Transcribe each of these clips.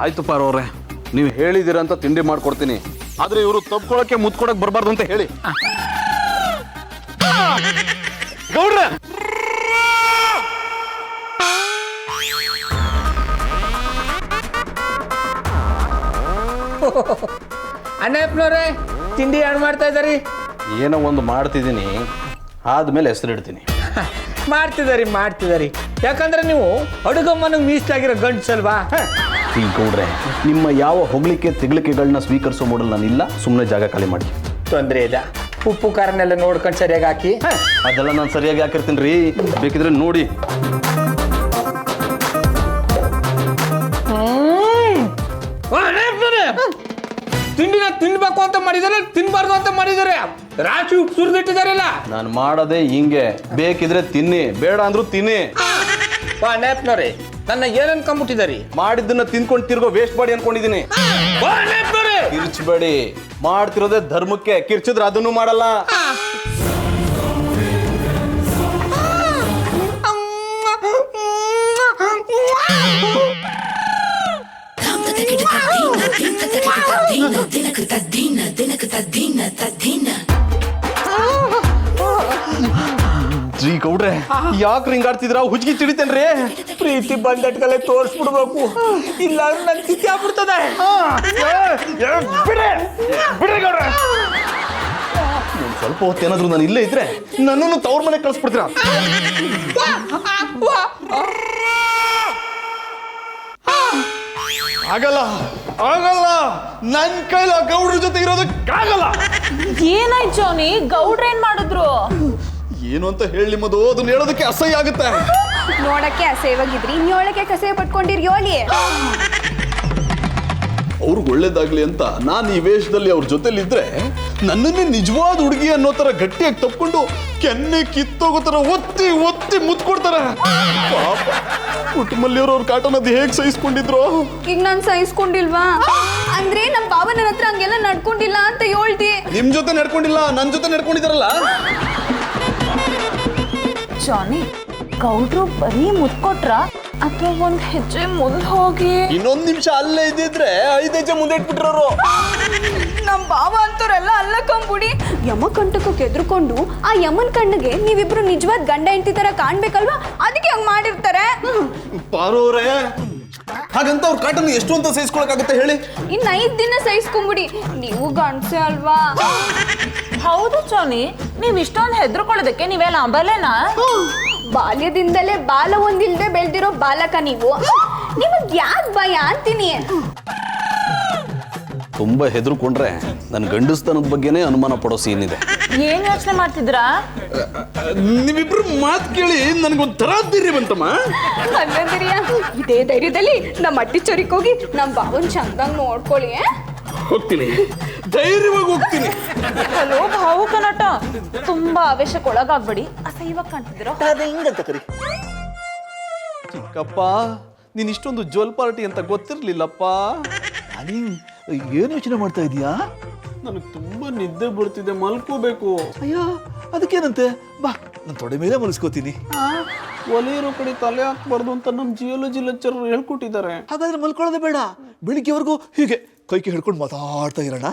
ಆಯ್ತು ಪಾರವ್ರೆ, ನೀವು ಹೇಳಿದಿರಂತ ತಿಂಡಿ ಮಾಡ್ಕೊಡ್ತೀನಿ. ಆದ್ರೆ ಇವರು ತಪ್ಕೊಳಕ್ಕೆ ಮುತ್ಕೊಡಕ್ ಬರಬಾರ್ದು ಅಂತ ಹೇಳಿ. ಗೌಡ್ರ ಅಣ್ಣಪ್ಪನವ್ರೆ, ತಿಂಡಿ ಏನು ಮಾಡ್ತಾ ಇದ್ದಾರಿ? ಏನೋ ಒಂದು ಮಾಡ್ತಿದ್ದೀನಿ, ಆದ್ಮೇಲೆ ಹೆಸರಿಡ್ತೀನಿ. ಮಾಡ್ತಿದ್ದಾರಿ ಯಾಕಂದ್ರೆ ನೀವು ಅಡುಗಮ್ಮನಿಗೆ ಮೀಸಲಾಗಿರೋ ಗಂಡ್ಸಲ್ವಾ? ಈ ಗೌಡ್ರೆ, ನಿಮ್ಮ ಯಾವ ಹೊಗಳಿಕೆ ತೆಗಳಿಕೆಗಳನ್ನ ಸ್ವೀಕರಿಸೋ ಮೂಡಲ್ ನಾನಿಲ್ಲ. ಸುಮ್ಮನೆ ಜಾಗ ಖಾಲಿ ಮಾಡಿ. ತೊಂದರೆ ಇದೆ, ಉಪ್ಪು ಖಾರನೆಲ್ಲ ನೋಡ್ಕೊಂಡು ಸರಿಯಾಗಿ ಹಾಕಿ. ಅದೆಲ್ಲ ನಾನು ಸರಿಯಾಗಿ ಹಾಕಿರ್ತೀನಿ ರೀ, ಬೇಕಿದ್ರೆ ನೋಡಿ. ತಿಂಡಿನ ತಿನ್ಬೇಕು ಅಂತ ಮಾಡಿದಾರೆ, ತಿನ್ಬಾರ್ದು ಅಂತ ಮಾಡಿದಾರೆ. ರಾಶಿ ಉಪ್ಪು ಸುರಿದಿಟ್ಟಿದಾರಲ್ಲ. ನಾನು ಮಾಡೋದೇ ಹಿಂಗೆ, ಬೇಕಿದ್ರೆ ತಿನ್ನಿ, ಬೇಡ ಅಂದ್ರೂ ತಿನ್ನಿ. ನೇಪ್ನವ್ರೆ, ನನ್ನ ಏನ್ ಅನ್ಕೊಂಡ್ಬಿಟ್ಟಿದಾರಿ? ಮಾಡಿದ್ದನ್ನ ತಿನ್ಕೊಂಡು ತಿರ್ಗೋ ವೇಸ್ಟ್ ಮಾಡಿ ಅನ್ಕೊಂಡಿದೀನಿ. ಕಿರ್ಚಬೇಡಿ, ಮಾಡ್ತಿರೋದೇ ಧರ್ಮಕ್ಕೆ, ಕಿರ್ಚಿದ್ರೆ ಅದನ್ನು ಮಾಡಲ್ಲ. ಜೀ ಗೌಡ್ರೆ, ಯಾಕ್ರಿ ಹಿಂಗಾಡ್ತಿದ್ರ? ಹುಜ್ಗಿ ತಿಡಿತೇನ್ರಿ? ಪ್ರೀತಿ ಬಂದಟ್ಕಲೆ ತೋರ್ಸ್ಬಿಡ್ಬೇಕು, ಇಲ್ಲ ನನ್ ಸ್ಥಿತಿ ಆಗ್ಬಿಡ್ತದೆ. ಸ್ವಲ್ಪ ಹೊತ್ತೇನಾದ್ರು ನಾನು ಇಲ್ಲೇ ಇದ್ರೆ ನನ್ನನ್ನು ತವ್ರ ಮನೆಗೆ ಕಳಿಸ್ಬಿಡ್ತೀರಾ? ಆಗಲ್ಲ ಆಗಲ್ಲ, ನನ್ ಕೈಲ ಗೌಡ್ರ ಜೊತೆ ಇರೋದಕ್ಕಾಗಲ್ಲ. ಏನಾಯ್ತು ಜೋನಿ? ಗೌಡ್ರ ಏನ್ ಮಾಡಿದ್ರು? ಏನು ಅಂತ ಹೇಳಿ ಮದು, ಅದನ್ನ ಹೇಳೋದಕ್ಕೆ ಅಸಹ್ಯ ಆಗುತ್ತೆ. ನೋಡಕ್ಕೆ ಅಸಹ್ಯವಾಗಿದ್ರಿ, ಇನ್ನೊಳಕ್ಕೆ ಕಸೆ ಪಟ್ಕೊಂಡಿರಿ ಯೋಲಿ. ಅವ್ರಿಗೆ ಒಳ್ಳೇದಾಗ್ಲಿ ಅಂತ ನಾನು ಈ ವೇಷದಲ್ಲಿ ಅವ್ರ ಜೊತೆಲಿದ್ರೆ ನನ್ನನ್ನೇ ನಿಜವಾದ ಹುಡುಗಿ ಅನ್ನೋ ತರ ಗಟ್ಟಿಯಾಗಿ ತಪ್ಕೊಂಡು ಕೆನ್ನೆ ಕಿತ್ತೋಗೋ ತರ ಒತ್ತಿ ಒತ್ತಿ ಮುತ್ಕೊಡ್ತಾರೆ. ಪಾಪ ಕುಟುಂಬಲ್ಲಿಯವ್ರು ಅವ್ರ ಕಾಟನದ್ ಹೇಗ್ ಸಹಿಸ್ಕೊಂಡಿದ್ರು. ಈಗ ನಾನ್ ಸಹಿಸ್ಕೊಂಡಿಲ್ವಾ? ಅಂದ್ರೆ ನಮ್ ಬಾಬಾ ನನ್ನ ಹತ್ರ ಹಂಗೆಲ್ಲ ನಡ್ಕೊಂಡಿಲ್ಲ ಅಂತ ಹೇಳ್ದಿ. ನಿಮ್ ಜೊತೆ ನಡ್ಕೊಂಡಿಲ್ಲ, ನನ್ ಜೊತೆ ನಡ್ಕೊಂಡಿದಾರಲ್ಲ. ಜಾನಿ, ಗೌಡ್ರು ಬರೀ ಮುತ್ಕೊಟ್ರ ಅಥವಾ ಒಂದ್ ಹೆಜ್ಜೆ ಮುಂದ್ ಹೋಗಿ? ಇನ್ನೊಂದ್ ನಿಮಿಷ ಅಲ್ಲೇ ಇದ್ದಿದ್ರೆ 5 ಹೆಜ್ಜೆ ಮುಂದೆ ಇಟ್ಬಿಟ್ರು. ನಮ್ ಬಾವ ಅಂತವ್ರೆಲ್ಲ ಅಲ್ಲ ಕಂಬುಡಿ. ಯಮ ಕಂಟಕಕ್ಕೆ ಎದ್ರುಕೊಂಡು ಆ ಯಮನ್ ಕಣ್ಣಿಗೆ ನೀವಿಬ್ರು ನಿಜವಾದ ಗಂಡ ಹೆಂಡತಿ ತರ ಕಾಣ್ಬೇಕಲ್ವಾ, ಅದಕ್ಕೆ ಹಂಗ್ ಮಾಡಿರ್ತಾರೆ. ಪಾರೋರೆ, ಹಾಗಂತ ಅವ್ರ ಕಾಟನ್ನು ಎಷ್ಟು ಅಂತ ಸಹಿಸ್ಕೊಳಕಾಗುತ್ತೆ ಹೇಳಿ? ಇನ್ನು 5 ದಿನ ಸಹಿಸ್ಕೊಂಬಿಡಿ, ನೀವು ಗಂಡ್ಸೆ ಅಲ್ವಾ? ಹೌದು ಜಾನಿ, ನೀವ್ ಇಷ್ಟೊಂದು ಹೆದರ್ಕೊಳ್ಳೋದಕ್ಕೆ ನೀವೆಲ್ಲ ಅಬಲೆನಾ? ಬಾಲ್ಯದಿಂದಲೇ ಬಾಲ ಒಂದಿಲ್ದೆ ಬೆಳ್ದಿರೋ ಬಾಲಕ ನೀವು. ನಿಮಗ್ ಯಾಕೆ ಭಯ ಅಂತೀನಿ? ತುಂಬಾ ಹೆದರ್ಕೊಂಡ್ರೆ ನನ್ನ ಗಂಡಸ್ತನದ ಬಗ್ಗೆನೇ ಅನುಮಾನ ಪಡೋ ಸೀನ್ ಇದೆ. ಏನ್ ಯೋಚನೆ ಮಾಡ್ತಿದ್ರಾ? ನೀವಿಬ್ರು ಮಾತು ಕೇಳಿ ನನ್ಗೊಂದ್ ತರ ಧೈರ್ಯ ಬಂತಮ್ಮ. ಅನ್ನಂದಿರಿಯ, ಇದೇ ಧೈರ್ಯದಲ್ಲಿ ನಮ್ಮ ಅಟ್ಟಿ ಚೊರಿಕ್ ಹೋಗಿ ನಮ್ ಬಾವನ್ ಚಂದಂಗ್ ನೋಡ್ಕೊಳ್ಳಿ. ಹೋಗ್ತೀನಿ, ಧೈರ್ಯವಾಗಿ ಹೋಗ್ತೀನಿ. ಹಲೋ ಭಾವು ಕನಟ, ತುಂಬಾ ಆವೇಶಕ್ಕೆ ಒಳಗಾಗ್ಬೇಡಿ. ಅಸಹ್ಯವಾಗಿ ಕಾಣ್ತಿದ್ದೀರಾ? ಚಿಕ್ಕಪ್ಪ, ನೀನ್ ಇಷ್ಟೊಂದು ಜೋಲ್ ಪಾರ್ಟಿ ಅಂತ ಗೊತ್ತಿರ್ಲಿಲ್ಲಪ್ಪ. ಏನು ಯೋಚನೆ ಮಾಡ್ತಾ ಇದೀಯಾ? ನನಗೆ ತುಂಬಾ ನಿದ್ದೆ ಬರ್ತಿದೆ, ಮಲ್ಕೋಬೇಕು. ಅಯ್ಯ, ಅದಕ್ಕೇನಂತೆ, ಬಾ ನನ್ನ ತೊಡೆ ಮೇಲೆ ಮಲಸ್ಕೋತೀನಿ. ಒಲೆ ಇರೋ ಕಡೆ ತಲೆ ಹಾಕ್ಬಾರ್ದು ಅಂತ ನಮ್ ಜಿಯಾಲಜಿ ಲೆಕ್ಚರರ್ ಹೇಳ್ಕೊಟ್ಟಿದ್ದಾರೆ. ಹಾಗಾದ್ರೆ ಮಲ್ಕೊಳ್ಳೋದೇ ಬೇಡ, ಬೆಳಿಗ್ಗೆವರೆಗೂ ಹೀಗೆ ಕೈಗೆ ಹಿಡ್ಕೊಂಡು ಮಾತಾಡ್ತಾ ಇರೋಣ.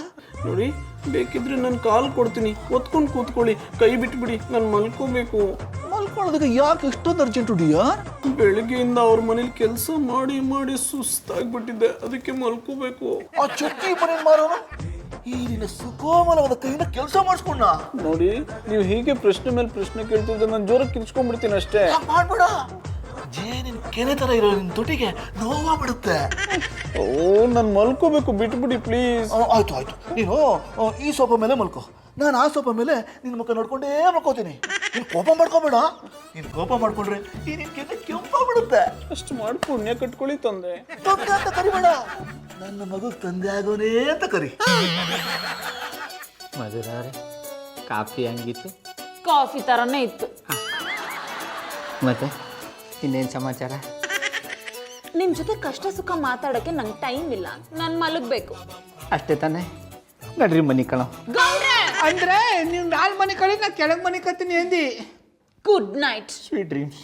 ನೋಡಿ, ಬೇಕಿದ್ರೆ ನಾನು ಕಾಲ್ ಕೊಡ್ತೀನಿ, ಒತ್ಕೊಂಡು ಕೂತ್ಕೊಳ್ಳಿ, ಕೈ ಬಿಟ್ಬಿಡಿ, ನಾನು ಮಲ್ಕೋಬೇಕು. ಮಲ್ಕೊಳ್ಳೋದಕ್ಕೆ ಯಾಕೆ ಎಷ್ಟೊಂದು ಅರ್ಜೆಂಟ್ ಡಿಯರ್? ಬೆಳಿಗ್ಗೆಯಿಂದ ಅವ್ರ ಮನೇಲಿ ಕೆಲಸ ಮಾಡಿ ಮಾಡಿ ಸುಸ್ತಾಗ್ಬಿಟ್ಟಿದ್ದೆ, ಅದಕ್ಕೆ ಮಲ್ಕೋಬೇಕು. ಆ ಚಟ್ನಿ ಮನೆ ಮಾರೋಣ, ಈ ನಿನ್ನ ಸುಕೋಮಲವಾದ ಕೈಯಿಂದ ಕೆಲಸ ಮಾಡಿಸ್ಕೊಂಡ. ನೋಡಿ, ನೀವು ಹೀಗೆ ಪ್ರಶ್ನೆ ಮೇಲೆ ಪ್ರಶ್ನೆ ಕೇಳ್ತಿದ್ರೆ ನಾನು ಜೋರಾಗಿ ಕಿರ್ಚ್ಕೊಂಡ್ಬಿಡ್ತೀನಿ ಅಷ್ಟೇ. ಮಾಡ್ಬೇಡ, ಜೇನಿನ ಕೆನೆ ತರ ಇರೋ ನಿನ್ ತುಟಿಗೆ ನೋವಾಗ್ಬಿಡುತ್ತೆ. ಓ, ನಾನು ಮಲ್ಕೋಬೇಕು, ಬಿಟ್ಬಿಡಿ ಪ್ಲೀಸ್. ಆಯ್ತು ಆಯ್ತು, ನೀನು ಈ ಸೋಫಾ ಮೇಲೆ ಮಲ್ಕೋ, ನಾನು ಆ ಸೋಫಾ ಮೇಲೆ ನಿನ್ನ ಮುಖ ನೋಡ್ಕೊಂಡೇ ಮಲ್ಕೋತೀನಿ. ನೀನು ಕೋಪ ಮಾಡ್ಕೋಬೇಡ, ನೀನು ಕೋಪ ಮಾಡ್ಕೊಂಡ್ರೆ ಈ ನಿನ್ ಕೆನೆ ಕೆಂಪಾಗ್ಬಿಡುತ್ತೆ. ಅಷ್ಟು ಮಾಡಿ ಪುಣ್ಯ ಕಟ್ಕೊಳ್ಳಿ ತಂದೆ. ತಂದೆ ಅಂತ ಕರಿಬೇಡ, ನನ್ನ ಮಗು ತಂದೆ ಆಗೋನೇ ಅಂತ ಕರಿ. ಮಧುರಾರೆ, ಕಾಫಿ ಹಂಗಿತ್ತು? ಕಾಫಿ ತರನೇ ಇತ್ತು. ಮತ್ತೆ ಇನ್ನೇನು ಸಮಾಚಾರ? ನಿಮ್ ಜೊತೆ ಕಷ್ಟ ಸುಖ ಮಾತಾಡಕ್ಕೆ ನಂಗೆ ಟೈಮ್ ಇಲ್ಲ, ನಾನು ಮಲಗಬೇಕು ಅಷ್ಟೇ ತಾನೆ? ನಡ್ರಿ ಮನಿ ಕಣ. ಅಂದ್ರೆ ನೀವು ನಾಲ್ ಮನೆ ಕಳಿ, ನಾ ಕೆಳಗ್ ಮನೆ ಕತ್ತೀನಿ ಎಂದಿ. Good night, sweet dreams.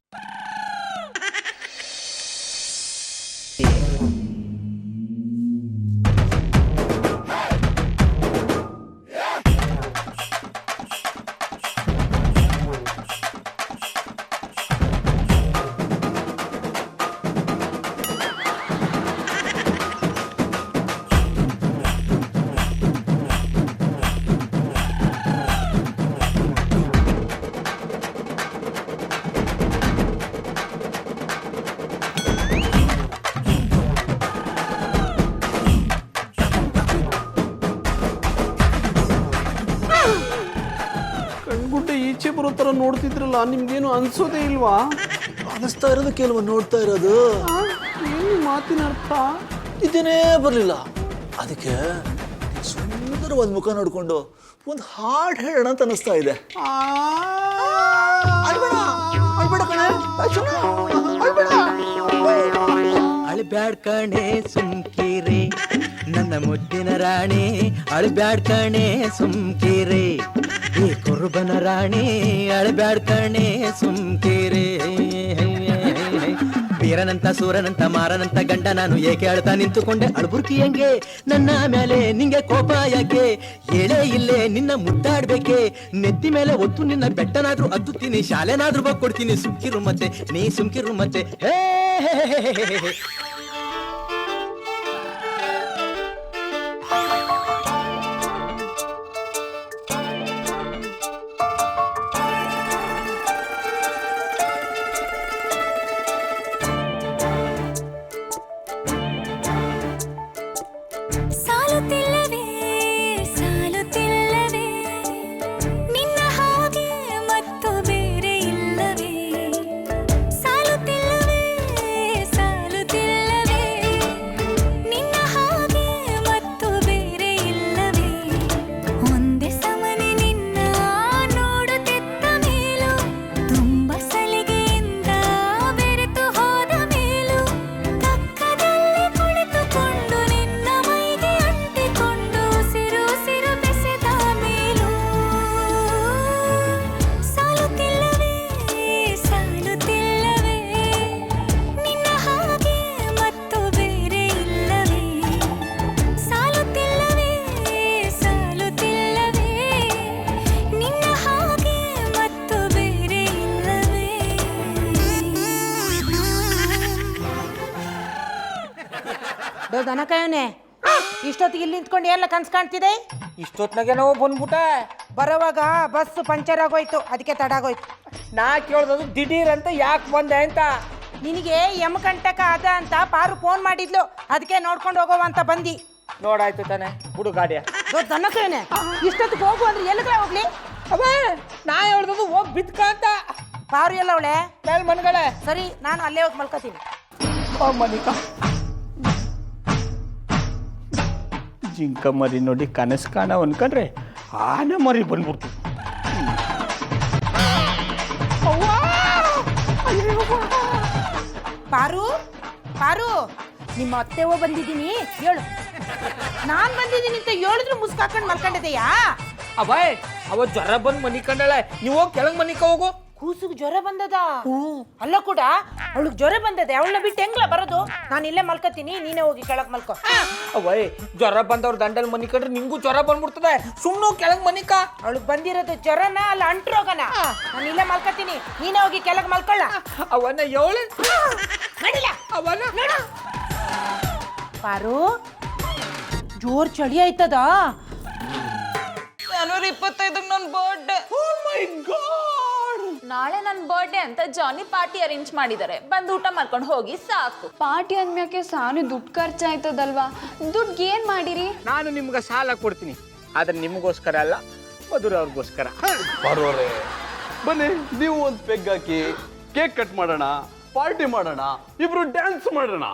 ಬರೋ ಥರ ನೋಡ್ತಿದ್ರಲ್ಲ, ನಿಮ್ಗೇನು ಅನ್ಸೋದೇ ಇಲ್ವಾ? ಅನಿಸ್ತಾ ಇರೋದು ಕೆಲವು ನೋಡ್ತಾ ಇರೋದು. ಏನು ಮಾತಿನ ಅರ್ಥ? ಇದೇನೇ ಬರಲಿಲ್ಲ. ಅದಕ್ಕೆ ಸುಂದರವಾದ ಮುಖ ನೋಡಿಕೊಂಡು ಒಂದು ಹಾಡು ಹೇಳೋಣ ಅಂತ ಅನಿಸ್ತಾ ಇದೆ. ಅಳ್ಬ್ಯಾಡ್ ಕಣೆ ಸುಮ್ಕಿರಿ ನನ್ನ ಮುದ್ದಿನ ರಾಣಿ, ಅಳ್ಬ್ಯಾಡ್ ಕಣೆ ಸುಮ್ಕಿರಿ ಈ ಕುರುಬನ ರಾಣಿ, ಅಳ್ಬ್ಯಾಡ್ ಕಣೆ ಸುಮ್ಕಿರಿ. ವೀರನಂತ ಸೂರನಂತ ಮಾರನಂತ ಗಂಡ ನಾನು ಏಕೆ ಅಳ್ತಾ ನಿಂತುಕೊಂಡೆ ಅಳ್ಬುರ್ಕಿ ಹಂಗೆ ನನ್ನ ಮೇಲೆ ನಿಂಗೆ ಕೋಪ ಯಾಕೆ? ಹೇಳೇ ಇಲ್ಲೇ ನಿನ್ನ ಮುದ್ದಾಡ್ಬೇಕೆ? ನೆತ್ತಿ ಮೇಲೆ ಒತ್ತು ನಿನ್ನ ಬೆಟ್ಟನಾದ್ರೂ ಹತ್ತುತ್ತೀನಿ, ಶಾಲೆನಾದ್ರೂ ಕೊಡ್ತೀನಿ. ಸುಮ್ಕಿರು ಮತ್ತೆ ನೀ ಸುಮ್ಕಿರು ಮತ್ತೆ. ಹೇ ದನಕಾಯವನೆ ಇಷ್ಟೊತ್ತಿಗೆ ಇಲ್ಲಿ ನಿಂತ್ಕೊಂಡು ಎಲ್ಲ ಕನ್ಸ್ ಕಾಣ್ತಿದೆ? ಇಷ್ಟೊತ್ನಾಗೆ ನಾವು ಬಂದ್ಬಿಟ್ಟೆ. ಬರೋವಾಗ ಬಸ್ ಪಂಚರ್ ಆಗೋಯ್ತು, ಅದಕ್ಕೆ ತಡ ಆಗೋಯ್ತು. ನಾ ಕೇಳ್ದದು ದಿಢೀರ್ ಅಂತ ಯಾಕೆ ಬಂದೆ ಅಂತ. ನಿನಗೆ ಯಮಕಂಟಕ ಅದ ಅಂತ ಪಾರು ಫೋನ್ ಮಾಡಿದ್ಲು, ಅದಕ್ಕೆ ನೋಡ್ಕೊಂಡು ಹೋಗೋವ ಅಂತ ಬಂದಿ. ನೋಡಾಯ್ತು ತಾನೆ ಬಿಡು ಗಾಡಿಯ. ದನಕಾಯವನೆ ಇಷ್ಟೊತ್ತಿಗೆ ಹೋಗು ಅಂದ್ರೆ ಎಲ್ಲಿಗೆ ಹೋಗ್ಲಿ? ಅವೇ ನಾ ಹೇಳ್ದದು ಹೋಗಿ ಬಿದ್ಕ ಅಂತ. ಪಾರು ಎಲ್ಲ ಅವಳೆ ಮೇಲ್ ಮನ್ಗಡೆ. ಸರಿ, ನಾನು ಅಲ್ಲೇ ಹೋಗಿ ಮಲ್ಕೋತೀನಿ. ಮನಿಕಾ, ಜಿಂಕ ಮರಿ ನೋಡಿ ಕನಸು ಕಾಣ ಅನ್ಕೊಂಡ್ರೆ ಆನೆ ಮರಿ ಬಂದ್ಬಿಡ್ತು. ಪಾರು ಪಾರು, ನಿಮ್ಮ ಅತ್ತೆವೋ ಬಂದಿದ್ದೀನಿ ಹೇಳು. ನಾನ್ ಬಂದಿದ್ದೀನಿ ಅಂತ ಹೇಳಿದ್ರು ಮುಸ್ಕಾಕೊಂಡು ಮಲ್ಕೊಂಡಿದೆಯಾ? ಅವಯ್ ಅವ ಜ್ವರ ಬಂದ್ ಮನಿ ಕಂಡಳೆ, ನೀವು ಹೋಗಿ ಕೆಳಗ್ ಮನಿಕ ಹೋಗು. ಕೂಸುಗ್ ಜ್ವರ ಬಂದದ? ಅಲ್ಲ ಕೂಡ ಅವಳಿಗೆ ಜ್ವರ ಬಂದದೆ, ಅವಳನ್ನ ಬಿಟ್ಟು ಹೆಂಗ್ಲ ಬರೋದು? ನಾನು ಇಲ್ಲೇ ಮಲ್ಕೋತೀನಿ, ನೀನೇ ಹೋಗಿ ಕೆಳಗ್ ಮಲ್ಕೋ. ಅವಯ್ ಜ್ವರ ಬಂದವ್ರ ದಂಡಲ್ ಮನಿ ಕಂಡ್ರೆ ನಿಂಗೂ ಜ್ವರ ಬಂದ್ಬಿಡ್ತದೆ. ಸುಮ್ನು ಕೆಳಗ್ ಮನಿಕ. ಅವಳಿಗೆ ಬಂದಿರೋದು ಜ್ವರನ ಅಲ್ಲ ಅಂಟ್ರೋಗನ? ನಾನು ಇಲ್ಲೇ ಮಲ್ಕೋತೀನಿ, ನೀನೇ ಹೋಗಿ ಕೆಳಗ್ ಮಲ್ಕೊಳ್ಳ. ಅವನ್ನ ಏಳು ನಡಿಲ ಅವನ ಪಾರು, ಜೋರ್ ಚಳಿ ಆಯ್ತದ. ಜನವರಿ 25 ನನ್ನ ಬರ್ಡೇ. ನಾಳೆ ನನ್ನ ಬರ್ಡೇ ಅಂತ ಜಾನಿ ಪಾರ್ಟಿ ಅರೇಂಜ್ ಮಾಡಿದ್ದಾರೆ, ಬಂದು ಊಟ ಮಾಡ್ಕೊಂಡು ಹೋಗಿ ಸಾಕು. ಪಾರ್ಟಿ ಅಂದ್ಮ್ಯಾಕೆ ಸಾನು ದುಡ್ಡು ಖರ್ಚಾಯ್ತದಲ್ವಾ? ದುಡ್ಡು ಏನ್ ಮಾಡಿರಿ? ನಾನು ನಿಮ್ಗೆ ಸಾಲ ಕೊಡ್ತೀನಿ, ಆದ್ರೆ ನಿಮಗೋಸ್ಕರ ಅಲ್ಲ, ಮಧುರ ಅವ್ರಿಗೋಸ್ಕರ. ಬರೋರೆ ಬನ್ನಿ, ನೀವು ಒಂದು ಪೆಗ್ ಹಾಕಿ ಕೇಕ್ ಕಟ್ ಮಾಡೋಣ, ಪಾರ್ಟಿ ಮಾಡೋಣ, ಇಬ್ರು ಡ್ಯಾನ್ಸ್ ಮಾಡೋಣ.